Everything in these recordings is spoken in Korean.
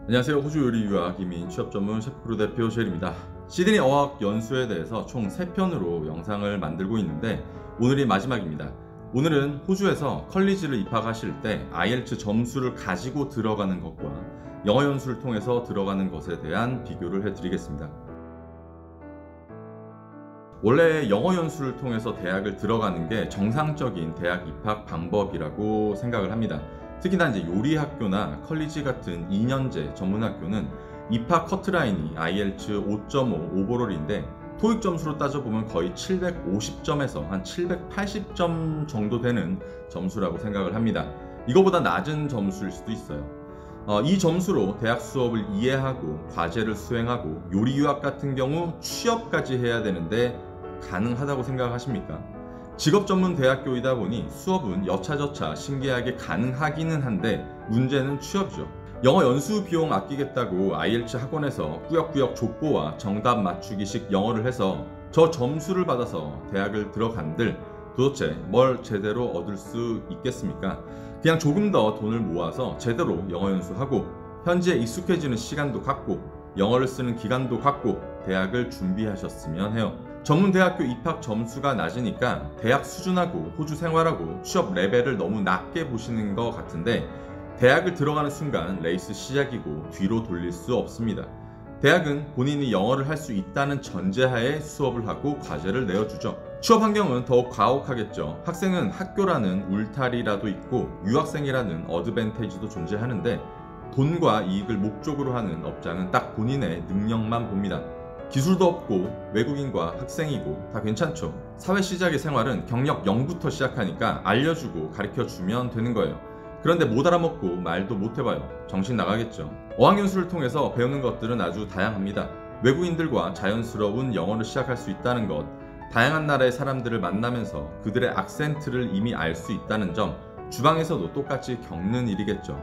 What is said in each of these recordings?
안녕하세요. 호주 요리 유학 이민 취업 전문 셰프크루 대표 쉘입니다. 시드니 어학 연수에 대해서 총 3편으로 영상을 만들고 있는데 오늘이 마지막입니다. 오늘은 호주에서 컬리지를 입학하실 때 IELTS 점수를 가지고 들어가는 것과 영어 연수를 통해서 들어가는 것에 대한 비교를 해드리겠습니다. 원래 영어 연수를 통해서 대학을 들어가는 게 정상적인 대학 입학 방법이라고 생각을 합니다. 특히나 이제 요리학교나 컬리지 같은 2년제 전문학교는 입학 커트라인이 IELTS 5.5 오버롤인데 토익 점수로 따져보면 거의 750점에서 한 780점 정도 되는 점수라고 생각을 합니다. 이거보다 낮은 점수일 수도 있어요. 이 점수로 대학 수업을 이해하고 과제를 수행하고 요리 유학 같은 경우 취업까지 해야 되는데 가능하다고 생각하십니까? 직업 전문 대학교이다 보니 수업은 여차저차 신기하게 가능하기는 한데 문제는 취업이죠. 영어 연수 비용 아끼겠다고 IELTS 학원에서 꾸역꾸역 족보와 정답 맞추기식 영어를 해서 저 점수를 받아서 대학을 들어간들 도대체 뭘 제대로 얻을 수 있겠습니까? 그냥 조금 더 돈을 모아서 제대로 영어 연수하고 현지에 익숙해지는 시간도 갖고 영어를 쓰는 기간도 갖고 대학을 준비하셨으면 해요. 전문대학교 입학 점수가 낮으니까 대학 수준하고 호주 생활하고 취업 레벨을 너무 낮게 보시는 것 같은데 대학을 들어가는 순간 레이스 시작이고 뒤로 돌릴 수 없습니다. 대학은 본인이 영어를 할 수 있다는 전제하에 수업을 하고 과제를 내어주죠. 취업 환경은 더욱 가혹하겠죠. 학생은 학교라는 울타리라도 있고 유학생이라는 어드밴테이지도 존재하는데 돈과 이익을 목적으로 하는 업장은 딱 본인의 능력만 봅니다. 기술도 없고 외국인과 학생이고 다 괜찮죠. 사회 시작의 생활은 경력 0부터 시작하니까 알려주고 가르쳐주면 되는 거예요. 그런데 못 알아먹고 말도 못 해봐요. 정신 나가겠죠. 어학연수를 통해서 배우는 것들은 아주 다양합니다. 외국인들과 자연스러운 영어를 시작할 수 있다는 것, 다양한 나라의 사람들을 만나면서 그들의 악센트를 이미 알 수 있다는 점, 주방에서도 똑같이 겪는 일이겠죠.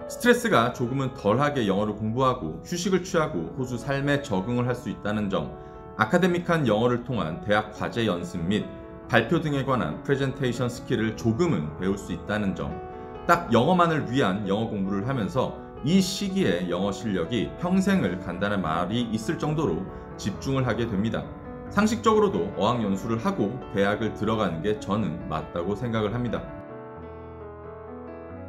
스트레스가 조금은 덜하게 영어를 공부하고 휴식을 취하고 호주 삶에 적응을 할 수 있다는 점, 아카데믹한 영어를 통한 대학 과제 연습 및 발표 등에 관한 프레젠테이션 스킬을 조금은 배울 수 있다는 점, 딱 영어만을 위한 영어 공부를 하면서 이 시기에 영어 실력이 평생을 간다는 말이 있을 정도로 집중을 하게 됩니다. 상식적으로도 어학연수를 하고 대학을 들어가는 게 저는 맞다고 생각을 합니다.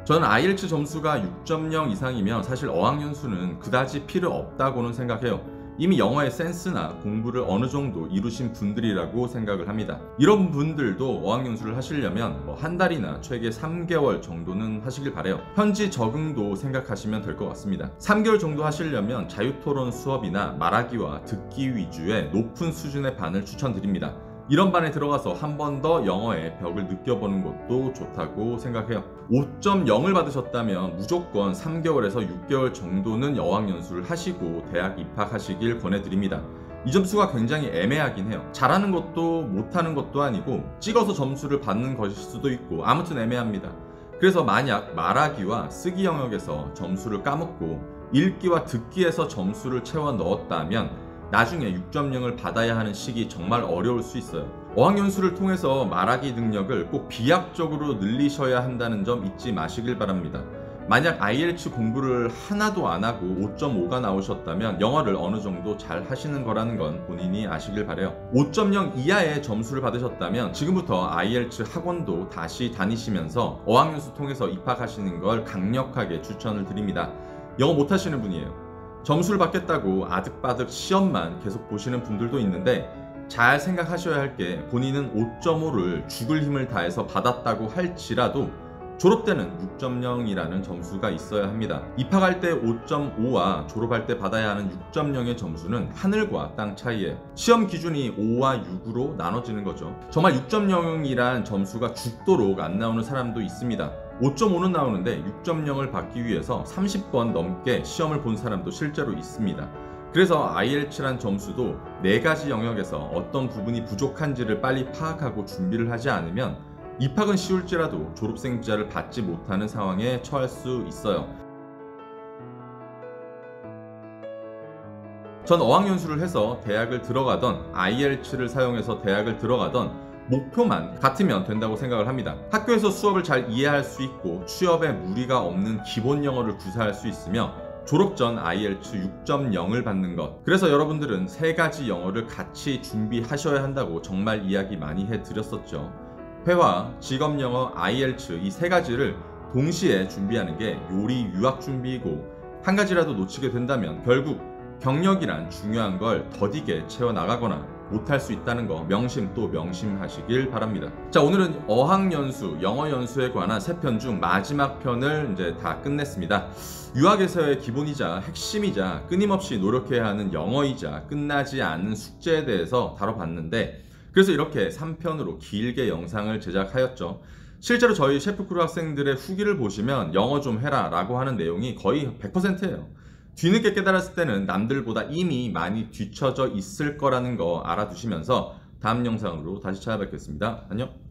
저는 IELTS 점수가 6.0 이상이면 사실 어학연수는 그다지 필요 없다고는 생각해요. 이미 영어의 센스나 공부를 어느 정도 이루신 분들이라고 생각을 합니다. 이런 분들도 어학연수를 하시려면 한 달이나 최대 3개월 정도는 하시길 바래요. 현지 적응도 생각하시면 될 것 같습니다. 3개월 정도 하시려면 자유토론 수업이나 말하기와 듣기 위주의 높은 수준의 반을 추천드립니다. 이런 반에 들어가서 한 번 더 영어의 벽을 느껴보는 것도 좋다고 생각해요. 5.0을 받으셨다면 무조건 3개월에서 6개월 정도는 어학연수를 하시고 대학 입학하시길 권해드립니다. 이 점수가 굉장히 애매하긴 해요. 잘하는 것도 못하는 것도 아니고 찍어서 점수를 받는 것일 수도 있고 아무튼 애매합니다. 그래서 만약 말하기와 쓰기 영역에서 점수를 까먹고 읽기와 듣기에서 점수를 채워 넣었다면 나중에 6.0을 받아야 하는 시기 정말 어려울 수 있어요. 어학연수를 통해서 말하기 능력을 꼭 비약적으로 늘리셔야 한다는 점 잊지 마시길 바랍니다. 만약 IELTS 공부를 하나도 안 하고 5.5가 나오셨다면 영어를 어느 정도 잘 하시는 거라는 건 본인이 아시길 바래요. 5.0 이하의 점수를 받으셨다면 지금부터 IELTS 학원도 다시 다니시면서 어학연수 통해서 입학하시는 걸 강력하게 추천을 드립니다. 영어 못하시는 분이에요. 점수를 받겠다고 아득바득 시험만 계속 보시는 분들도 있는데 잘 생각하셔야 할 게 본인은 5.5를 죽을 힘을 다해서 받았다고 할지라도 졸업 때는 6.0이라는 점수가 있어야 합니다. 입학할 때 5.5와 졸업할 때 받아야 하는 6.0의 점수는 하늘과 땅 차이예요. 시험 기준이 5와 6으로 나눠지는 거죠. 정말 6.0이란 점수가 죽도록 안 나오는 사람도 있습니다. 5.5는 나오는데 6.0을 받기 위해서 30번 넘게 시험을 본 사람도 실제로 있습니다. 그래서 IELTS란 점수도 4가지 영역에서 어떤 부분이 부족한지를 빨리 파악하고 준비를 하지 않으면 입학은 쉬울지라도 졸업생 비자를 받지 못하는 상황에 처할 수 있어요. 전 어학연수를 해서 대학을 들어가던 IELTS를 사용해서 대학을 들어가던 목표만 같으면 된다고 생각을 합니다. 학교에서 수업을 잘 이해할 수 있고 취업에 무리가 없는 기본 영어를 구사할 수 있으며 졸업 전 IELTS 6.0을 받는 것. 그래서 여러분들은 세 가지 영어를 같이 준비하셔야 한다고 정말 이야기 많이 해드렸었죠. 회화, 직업영어, IELTS 이 세 가지를 동시에 준비하는 게 요리 유학 준비이고, 한 가지라도 놓치게 된다면 결국 경력이란 중요한 걸 더디게 채워나가거나 못할 수 있다는 거 명심 또 명심하시길 바랍니다. 자, 오늘은 어학연수, 영어연수에 관한 3편 중 마지막 편을 이제 다 끝냈습니다. 유학에서의 기본이자 핵심이자 끊임없이 노력해야 하는 영어이자 끝나지 않는 숙제에 대해서 다뤄봤는데, 그래서 이렇게 3편으로 길게 영상을 제작하였죠. 실제로 저희 셰프크루 학생들의 후기를 보시면 영어 좀 해라 라고 하는 내용이 거의 100%예요. 뒤늦게 깨달았을 때는 남들보다 이미 많이 뒤처져 있을 거라는 거 알아두시면서 다음 영상으로 다시 찾아뵙겠습니다. 안녕.